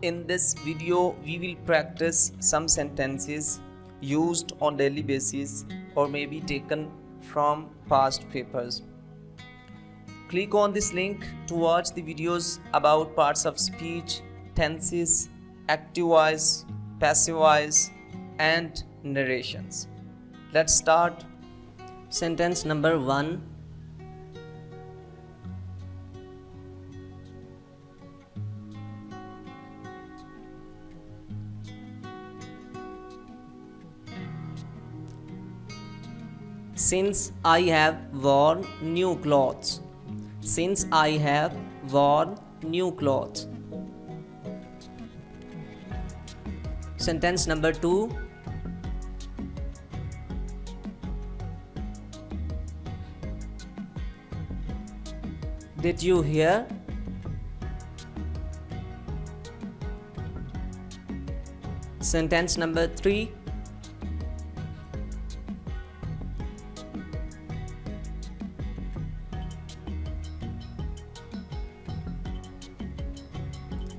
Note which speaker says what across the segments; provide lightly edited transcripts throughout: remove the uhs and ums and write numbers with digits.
Speaker 1: In this video, we will practice some sentences used on daily basis or may be taken from past papers. Click on this link to watch the videos about parts of speech, tenses, active voice, passive voice, and narrations. Let's start. Sentence number 1. Since I have worn new clothes. Since I have worn new clothes. Sentence number 2. Did you hear? Sentence number 3.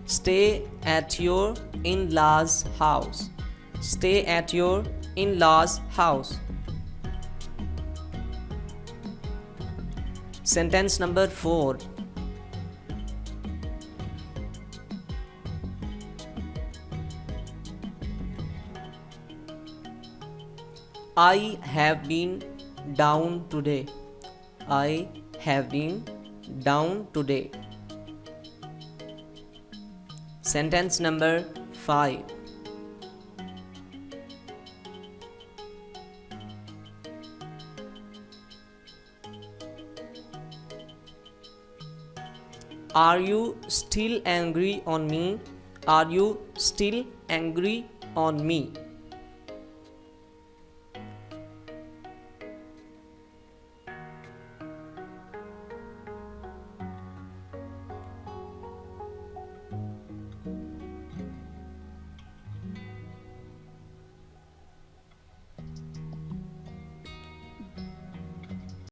Speaker 1: Stay at your in-laws' house. Stay at your in-laws' house. Sentence number 4. I have been down today. I have been down today. Sentence number 5. Are you still angry on me? Are you still angry on me?